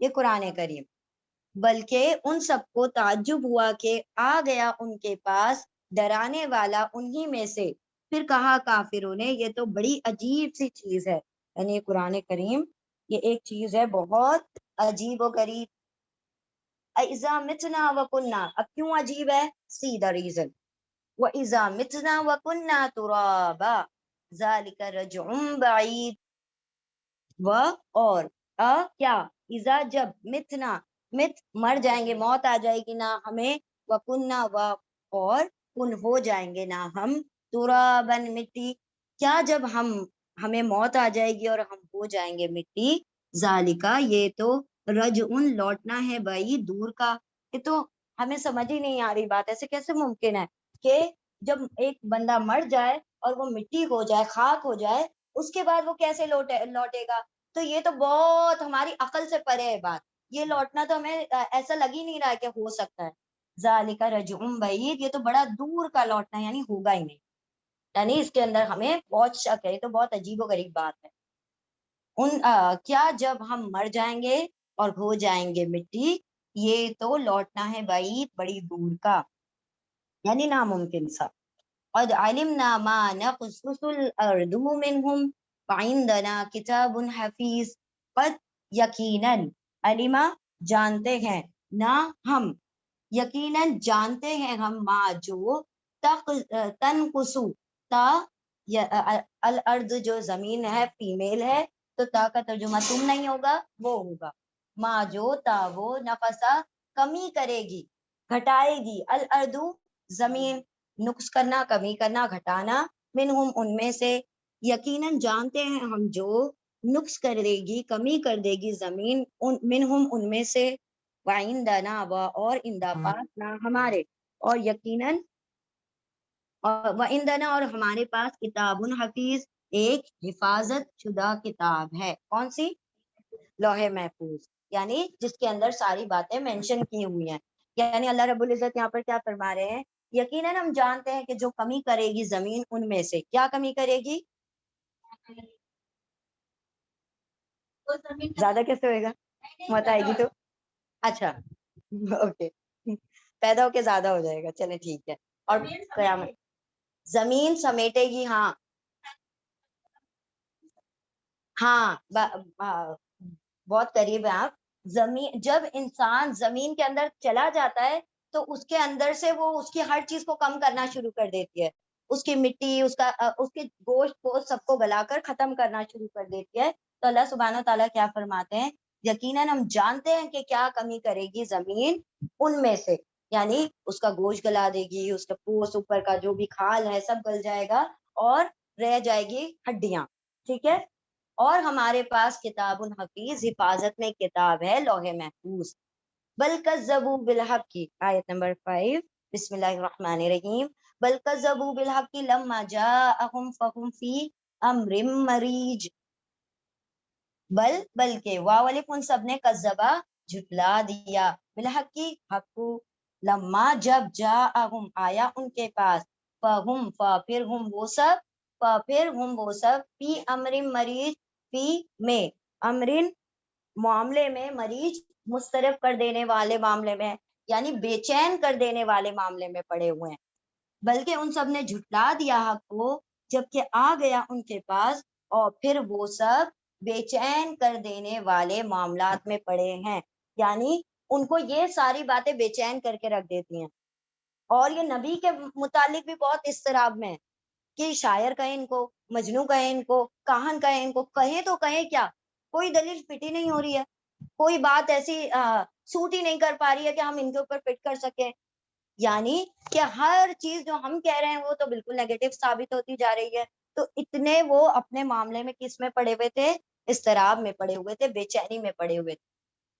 یہ قرآن کریم. بلکہ ان سب کو تعجب ہوا کہ آ گیا ان کے پاس ڈرانے والا انہی میں سے. پھر کہا کافروں نے یہ تو بڑی عجیب سی چیز ہے. یعنی قرآن کریم یہ ایک چیز ہے بہت عجیب و غریب. اِذَا مِتْنَا وَكُنَّا، اب کیوں عجیب ہے؟ سی دا ریزن. وَإِذَا مِتْنَا وَكُنَّا تُرَابًا ذَلِكَ رَجْعٌ بَعِيدٌ. اور کیا اذا جب متنا مر جائیں گے، موت آ جائے گی نا ہمیں، وکننا اور کن ہو جائیں گے نا ہم ترابن مٹی. کیا جب ہمیں موت آ جائے گی اور ہم ہو جائیں گے مٹی، ذالکا یہ تو رجعن لوٹنا ہے بھائی دور کا. یہ تو ہمیں سمجھ ہی نہیں آ رہی بات، ایسے کیسے ممکن ہے کہ جب ایک بندہ مر جائے اور وہ مٹی ہو جائے، خاک ہو جائے، اس کے بعد وہ کیسے لوٹے گا؟ تو یہ تو بہت ہماری عقل سے پرے ہے بات. یہ لوٹنا تو ہمیں ایسا لگ ہی نہیں رہا کہ ہو سکتا ہے. ذالک رجع بعید، یہ تو بڑا دور کا لوٹنا، یعنی ہوگا ہی نہیں. یعنی اس کے اندر ہمیں بہت شک ہے، یہ تو بہت عجیب و غریب بات ہے. کیا جب ہم مر جائیں گے اور ہو جائیں گے مٹی، یہ تو لوٹنا ہے بعید بڑی دور کا، یعنی ناممکن سا. قد علمنا ما نقصص الارض منهم وعندنا کتاب حفیظ. قد یقیناً، علما جانتے ہیں، نہ ہم یقیناً جانتے ہیں ہم، ما جو تنقصو تا الارض جو زمین ہے فیمیل ہے تو تا کا ترجمہ تم نہیں ہوگا وہ ہوگا. ما جو تا وہ نقصا کمی کرے گی، گھٹائے گی، الارض زمین، نقص کرنا، کمی کرنا، گھٹانا، منہم ان میں سے، یقیناً جانتے ہیں ہم جو نقص کر دے گی، کمی کر دے گی زمین، منہم ان میں سے، وعندنا اور اندہ پاس نہ ہمارے، اور یقیناً وعندنا اور ہمارے پاس کتاب حفیظ، ایک حفاظت شدہ کتاب ہے. کون سی؟ لوح محفوظ، یعنی جس کے اندر ساری باتیں مینشن کی ہوئی ہیں. یعنی اللہ رب العزت یہاں پر کیا فرما رہے ہیں؟ یقیناً ہم جانتے ہیں کہ جو کمی کرے گی زمین ان میں سے، کیا کمی کرے گی؟ زیادہ کیسے ہوئے گا؟ مت آئے گی تو اچھا اوکے، پیدا ہو کے زیادہ ہو جائے گا، چلے ٹھیک ہے. اور قیامت زمین سمیٹے گی. ہاں بہت قریب ہیں آپ. زمین، جب انسان زمین کے اندر چلا جاتا ہے تو اس کے اندر سے وہ اس کی ہر چیز کو کم کرنا شروع کر دیتی ہے. اس کی مٹی، اس کے گوشت کو سب کو گلا کر ختم کرنا شروع کر دیتی ہے. تو اللہ سبحانہ و تعالیٰ کیا فرماتے ہیں؟ یقیناً ہم جانتے ہیں کہ کیا کمی کرے گی زمین ان میں سے، یعنی اس کا گوشت گلا دے گی، اس کا پوست اوپر کا جو بھی کھال ہے سب گل جائے گا اور رہ جائے گی ہڈیاں. ٹھیک ہے. اور ہمارے پاس کتاب حفیظ، حفاظت میں کتاب ہے لوح محفوظ. بل کذبوا بالحق کی آیت نمبر 5. بسم اللہ الرحمن الرحیم. بل کذبوا بالحق لما جاءهم فهم فی امر مریج. بلکہ واو الف ان سب نے کذبا جھٹلا دیا، بالحق کی حق کو، لما جب جاءهم آیا ان کے پاس، فهم پھر ہم وہ سب فی امر مریج، فی میں، امرن معاملے میں، مریج مسترب کر دینے والے معاملے میں، یعنی بے چین کر دینے والے معاملے میں پڑے ہوئے ہیں. بلکہ ان سب نے جھٹلا دیا حق کو جبکہ آ گیا ان کے پاس، اور پھر وہ سب بے چین کر دینے والے معاملات میں پڑے ہیں. یعنی ان کو یہ ساری باتیں بے چین کر کے رکھ دیتی ہیں. اور یہ نبی کے متعلق بھی بہت اضطراب میں ہے کہ شاعر کہیں ان کو، مجنو کہیں ان کو، کاہن کہیں ان کو، کہیں تو کہیں کیا، کوئی دلیل فٹ ہی نہیں ہو رہی ہے، کوئی بات ایسی سوٹ ہی نہیں کر پا رہی ہے کہ ہم ان کے اوپر فٹ کر سکیں. یعنی کہ ہر چیز جو ہم کہہ رہے ہیں وہ تو بالکل نیگیٹو ثابت ہوتی جا رہی ہے. تو اتنے وہ اپنے معاملے میں کس میں پڑے ہوئے تھے؟ اضطراب میں پڑے ہوئے تھے، بے چینی میں پڑے ہوئے تھے.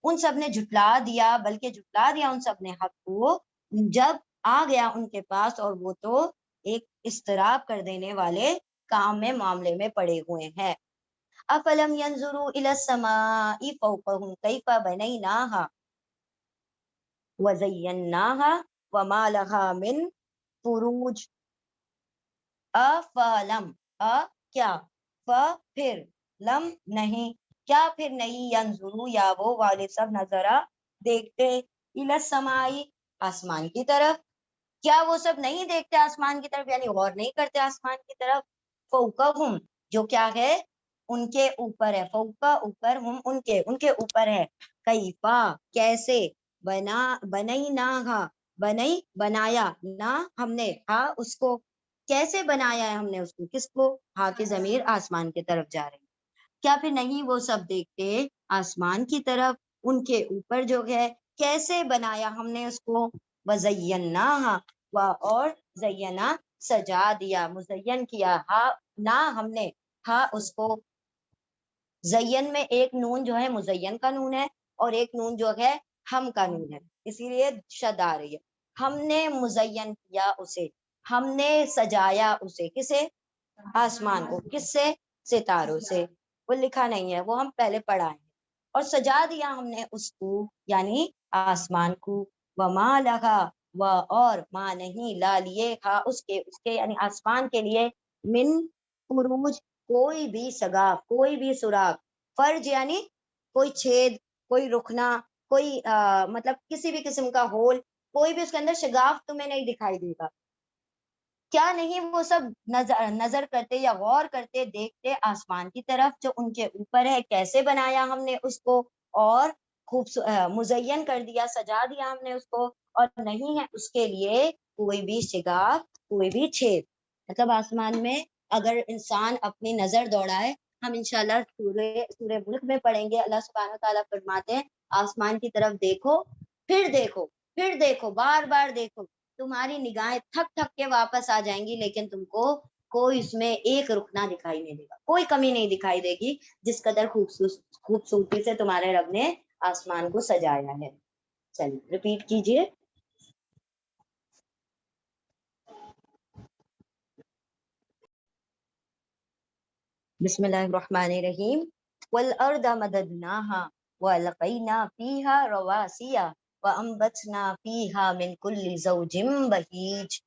ان سب نے جھٹلا دیا، بلکہ جھٹلا دیا ان سب نے حق کو جب آ گیا ان کے پاس، اور وہ تو ایک اضطراب کر دینے والے کام میں، معاملے میں پڑے ہوئے ہیں. افلم ينظروا الى السماء فوقهم كيف بنيناها وزيناها وما لها من فروج. افلم کیا، پھر، لم نہیں، کیا پھر نہیں ینظرو یا وہ والد صاحب نظرہ دیکھتے السمائی آسمان کی طرف، کیا وہ سب نہیں دیکھتے آسمان کی طرف، یعنی غور نہیں کرتے آسمان کی طرف. فوقہم جو کیا ہے ان کے اوپر ہے، فوقہ اوپر، ہم ان کے اوپر ہے. کیفا کیسے، بنایا نہ ہم نے ہاں اس کو، کیسے بنایا ہے ہم نے اس کو، کس کو، ہاں کی ضمیر آسمان کی طرف جا رہی. کیا پھر نہیں وہ سب دیکھتے آسمان کی طرف، ان کے اوپر جو ہے کیسے بنایا ہم نے اس کو. وزیناہا اور زینا سجا دیا، مزین کیا، ہاں نہ ہم نے ہاں اس کو. زین میں ایک نون جو ہے مزین کا نون ہے اور ایک نون جو ہے ہم کا نون ہے، اسی لیے شد آ رہی ہے. ہم نے مزین کیا اسے، ہم نے سجایا اسے، کسے، آسمان کو، کس سے، ستاروں سے. وہ لکھا نہیں ہے، وہ ہم پہلے پڑھا ہے. اور سجا دیا ہم نے اس کو یعنی آسمان کو. وما لہا و اور ماں نہیں، لا لیے ہا اس کے یعنی آسمان کے لیے، من فروج کوئی بھی سگاف، کوئی بھی سوراخ، فرج یعنی کوئی چھید، کوئی رکنا، کوئی مطلب کسی بھی قسم کا ہول، کوئی بھی اس کے اندر شگاف تمہیں نہیں دکھائی دے گا. کیا نہیں وہ سب نظر کرتے یا غور کرتے دیکھتے آسمان کی طرف جو ان کے اوپر ہے، کیسے بنایا ہم نے اس کو اور مزین کر دیا، سجا دیا ہم نے اس کو، اور نہیں ہے اس کے لیے کوئی بھی شگاف، کوئی بھی چھید. مطلب آسمان میں اگر انسان اپنی نظر دوڑائے، ہم انشاءاللہ سورہ ملک میں پڑھیں گے، اللہ سبحانہ وتعالیٰ فرماتے ہیں آسمان کی طرف دیکھو، پھر دیکھو، پھر دیکھو، بار بار دیکھو، تمہاری نگاہیں تھک تھک کے واپس آ جائیں گی، لیکن تم کو کوئی اس میں ایک رکنا دکھائی نہیں دے گا، کوئی کمی نہیں دکھائی دے گی، جس قدر خوبصورتی سے تمہارے رب نے آسمان کو سجایا ہے. چلیے ریپیٹ کیجئے. بسم اللہ الرحمن الرحیم. والارض مددناها والقینا فیہا رواسیا وانبتنا فیہا من کل زوج بہیج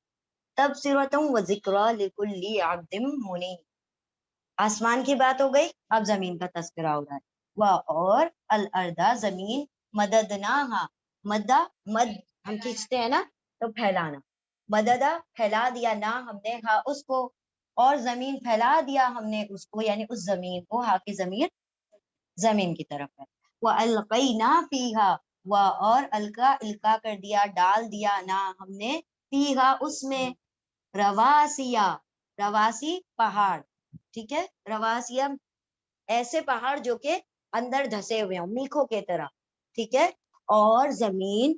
تبصرۃ وذکریٰ لکل عبد منیب. آسمان کی بات ہو گئی، اب زمین کا تذکرہ ہو رہا ہے. اور الارض زمین، مددناها مدہ، مد ہم کھینچتے ہیں نا تو پھیلانا، مددہ پھیلا دیا، نہ ہم نے ہاں اس کو، اور زمین پھیلا دیا ہم نے اس کو یعنی اس زمین کو، ہاں کی ضمیر زمین کی طرف ہے. وَأَلْقَيْنَا فِيهَا اور القا کر دیا، ڈال دیا، نہ ہم نے فیہا اس میں، رواسیا، رواسی پہاڑ، ٹھیک ہے، رواسیا ایسے پہاڑ جو کہ اندر دھسے ہوئے ہوں میخوں کے طرح، ٹھیک ہے، اور زمین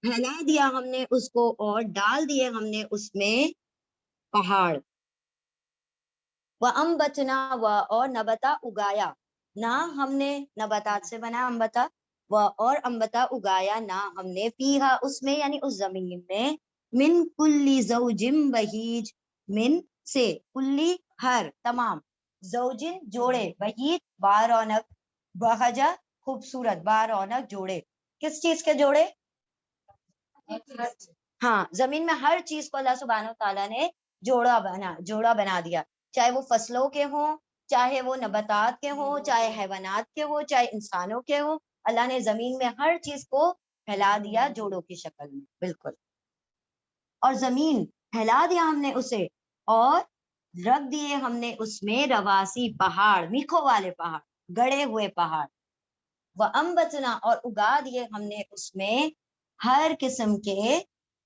پھیلا دیا ہم نے اس کو اور ڈال دیے ہم نے اس میں پہاڑ. وَأَنبَتْنَا اور نبتا اگایا، نہ ہم نے نباتات سے بنا انبتا، اور انبتا اگایا نہ ہم نے فیہا اس میں یعنی اس زمین میں، من کلی زوج بہیج من سے، کلی ہر، تمام، زوجن جوڑے، بہیج بارونق، بہجا خوبصورت، بارونق جوڑے، کس چیز کے جوڑے، ہاں زمین میں ہر چیز کو اللہ سبحانہ وتعالیٰ نے جوڑا بنا دیا، چاہے وہ فصلوں کے ہوں، چاہے وہ نباتات کے ہوں، چاہے حیوانات کے ہوں، چاہے انسانوں کے ہوں، اللہ نے زمین میں ہر چیز کو پھیلا دیا جوڑوں کی شکل میں. بالکل. اور زمین پھیلا دیا ہم نے اسے اور رکھ دیے ہم نے اس میں رواسی پہاڑ، میخوں والے پہاڑ، گڑے ہوئے پہاڑ. وَأَنبَتْنَا اور اگا دیے ہم نے اس میں ہر قسم کے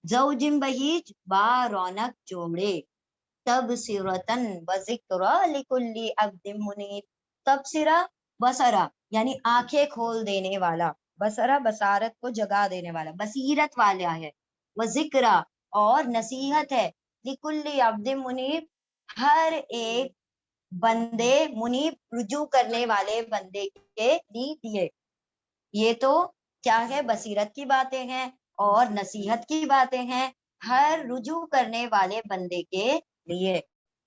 زوجم بہیج، بارونق جوڑے، تبصرۃ وذکریٰ لکل عبد منیب. تبصرہ بصرہ یعنی آنکھیں کھول دینے والا، بصرہ بصارت کو جگا دینے والا، بصیرت والا ہے، وذکریٰ اور نصیحت ہے، لکل عبد منیب ہر ایک بندے، منیب رجوع کرنے والے بندے کے لیے. یہ تو کیا ہے، بصیرت کی باتیں ہیں اور نصیحت کی باتیں ہیں ہر رجوع کرنے والے بندے کے لیے،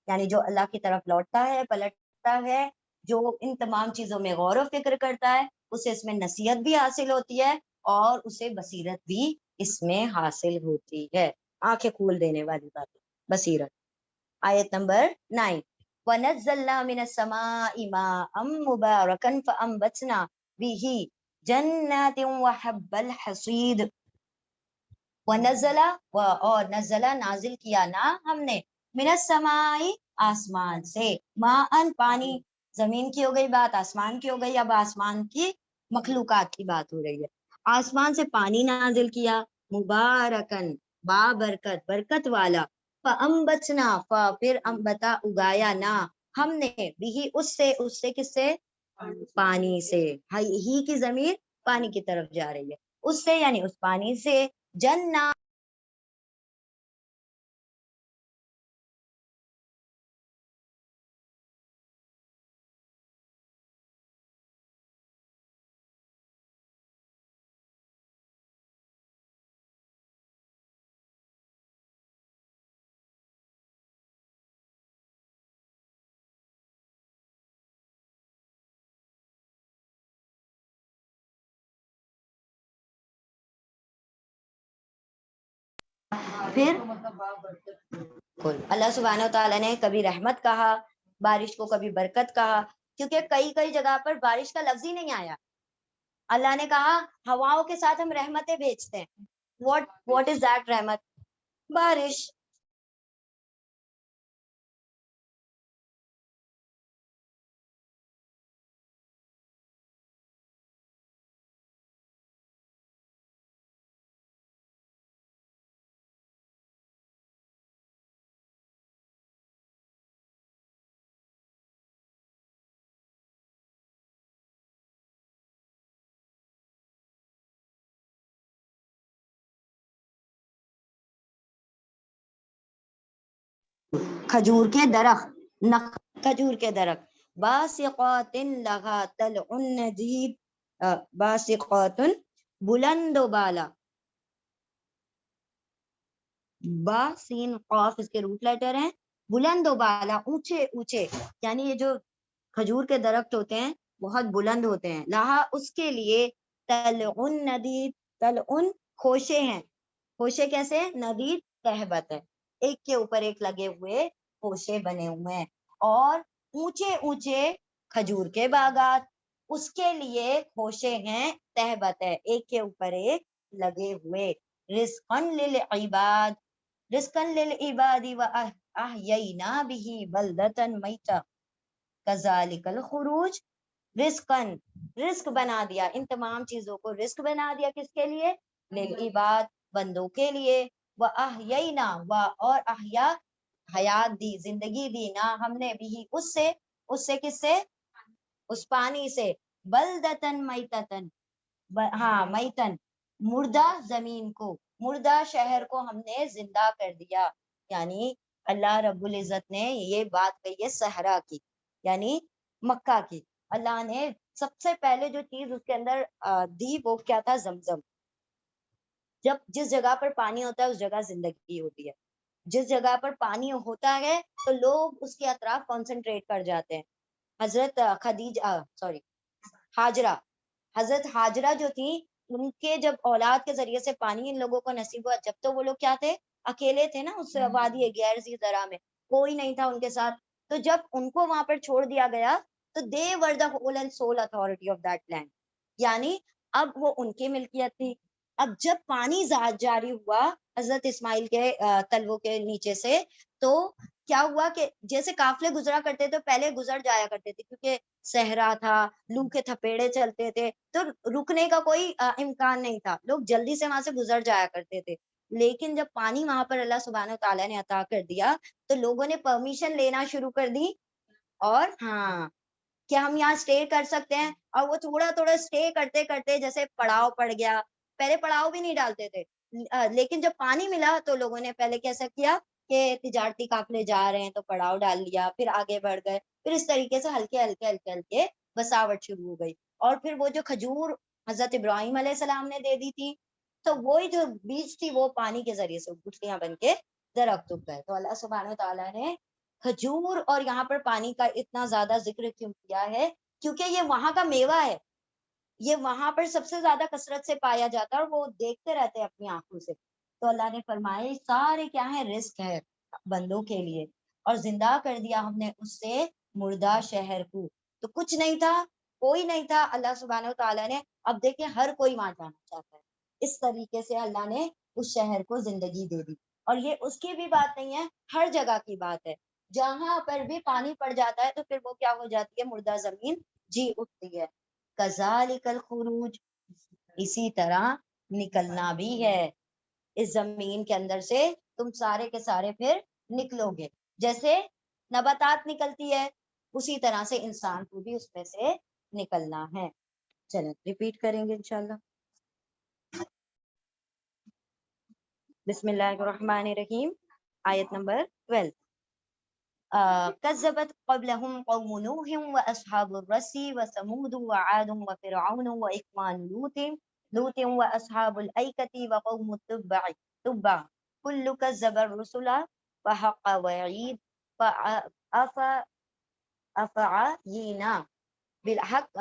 یعنی جو اللہ کی طرف لوٹتا ہے، پلٹتا ہے، جو ان تمام چیزوں میں غور و فکر کرتا ہے، اسے اس میں نصیحت بھی حاصل ہوتی ہے اور اسے بصیرت بھی اس میں حاصل ہوتی ہے. آنکھیں کھول دینے والی بات، بصیرت. آیت نمبر 9. وَنَزَّلْنَا مِنَ السَّمَاءِ مَاءً مُبَارَكًا فَأَنبَتْنَا بِهِ جَنَّاتٍ وَحَبَّ الْحَصِيدِ وَنَزَّلَ اور نزلہ نازل کیا نا ہم نے من السماء آسمان سے ماءً پانی زمین کی ہو گئی بات آسمان کی ہو گئی اب آسمان کی مخلوقات کی بات ہو رہی ہے آسمان سے پانی نازل کیا مبارکن بابرکت برکت والا فَأَنبَتْنَا پھر انبتا اگایا نا ہم نے بھی اس سے کس سے پانی سے ہی کی ضمیر پانی کی طرف جا رہی ہے اس سے یعنی اس پانی سے جنات پھر اللہ سبحانہ و تعالیٰ نے کبھی رحمت کہا بارش کو کبھی برکت کہا کیونکہ کئی جگہ پر بارش کا لفظ ہی نہیں آیا اللہ نے کہا ہواؤں کے ساتھ ہم رحمتیں بھیجتے ہیں what is that رحمت بارش کھجور کے درخت کھجور کے درخت باسقات لہا طلع ندید باسقات بلند و بالا با سین قاف اس کے روٹ لیٹر ہیں بلند و بالا اونچے اونچے یعنی یہ جو کھجور کے درخت ہوتے ہیں بہت بلند ہوتے ہیں لہا اس کے لیے طلع ندید طلع خوشے ہیں خوشے کیسے ندید تہبت ہے ایک کے اوپر ایک لگے ہوئے خوشے بنے ہوئے ہیں اور اونچے اونچے کھجور کے باغات اس کے لیے خوشے ہیں تہبت ہے ایک کے اوپر ایک لگے ہوئے رزقاً للعباد رزقاً للعباد واحیینا به بلدۃ میتا کذالک الخروج رزقاً رزق بنا دیا ان تمام چیزوں کو رزق بنا دیا کس کے لیے للعباد بندوں کے لیے واحیینا اور احیا حیات دی زندگی دی نا ہم نے بھی اس سے کس سے اس پانی سے بلدتن میتتن ہاں میتن مردہ زمین کو مردہ شہر کو ہم نے زندہ کر دیا یعنی اللہ رب العزت نے یہ بات کہی ہے صحرا کی یعنی مکہ کی اللہ نے سب سے پہلے جو چیز اس کے اندر دی وہ کیا تھا زمزم جب جس جگہ پر پانی ہوتا ہے اس جگہ زندگی ہوتی ہے جس جگہ پر پانی ہوتا ہے تو لوگ اس کے اطراف کانسنٹریٹ کر جاتے ہیں حضرت ہاجرہ حضرت ہاجرہ جو تھی ان کے جب اولاد کے ذریعے سے پانی ان لوگوں کو نصیب ہوا جب تو وہ لوگ کیا تھے اکیلے تھے نا اس وادی غیر ذی زرع میں کوئی نہیں تھا ان کے ساتھ تو جب ان کو وہاں پر چھوڑ دیا گیا تو they were the whole and sole authority of that land یعنی اب وہ ان کی ملکیت تھی اب جب پانی جاری ہوا حضرت اسماعیل کے تلووں کے نیچے سے تو کیا ہوا کہ جیسے قافلے گزرا کرتے تھے پہلے گزر جایا کرتے تھے کیونکہ صحرا تھا لو کے تھپیڑے چلتے تھے تو رکنے کا کوئی امکان نہیں تھا لوگ جلدی سے وہاں سے گزر جایا کرتے تھے لیکن جب پانی وہاں پر اللہ سبحانہ تعالیٰ نے عطا کر دیا تو لوگوں نے پرمیشن لینا شروع کر دی اور ہاں کیا ہم یہاں اسٹے کر سکتے ہیں اور وہ تھوڑا تھوڑا اسٹے کرتے کرتے جیسے پڑاؤ پڑ گیا پہلے پڑاؤ بھی نہیں ڈالتے تھے لیکن جب پانی ملا تو لوگوں نے پہلے کیسا کیا کہ تجارتی قافلے جا رہے ہیں تو پڑاؤ ڈال لیا پھر آگے بڑھ گئے پھر اس طریقے سے ہلکے ہلکے ہلکے ہلکے بساوٹ شروع ہو گئی اور پھر وہ جو کھجور حضرت ابراہیم علیہ السلام نے دے دی تھی تو وہی جو بیج تھی وہ پانی کے ذریعے سے گٹھلیاں بن کے درخت اگ گئے تو اللہ سبحانہ تعالیٰ نے کھجور اور یہاں پر پانی کا اتنا زیادہ ذکر کیوں کیا ہے کیونکہ یہ وہاں کا میوہ ہے یہ وہاں پر سب سے زیادہ کثرت سے پایا جاتا ہے اور وہ دیکھتے رہتے ہیں اپنی آنکھوں سے تو اللہ نے فرمائے سارے کیا ہے رزق ہے بندوں کے لیے اور زندہ کر دیا ہم نے اس سے مردہ شہر کو. تو کچھ نہیں تھا, کوئی نہیں تھا, اللہ سبحانہ و تعالیٰ نے, اب دیکھیں ہر کوئی وہاں جانا چاہتا ہے, اس طریقے سے اللہ نے اس شہر کو زندگی دے دی. اور یہ اس کی بھی بات نہیں ہے, ہر جگہ کی بات ہے, جہاں پر بھی پانی پڑ جاتا ہے تو پھر وہ کیا ہو جاتی ہے, مردہ زمین جی اٹھتی ہے. کذالک الخروج, اسی طرح نکلنا بھی ہے, اس زمین کے اندر سے تم سارے کے سارے پھر نکلو گے, جیسے نباتات نکلتی ہے اسی طرح سے انسان کو بھی اس میں سے نکلنا ہے. چلیں ریپیٹ کریں گے انشاءاللہ. بسم اللہ الرحمن الرحیم, آیت نمبر 12. كذبت قبلهم قوم نوح وأصحاب الرس وثمود وعاد وفرعون وإخوان لوط وأصحاب الأيكة وقوم تبع كل كذب الرسل فحق وعيد فأفعينا بالحق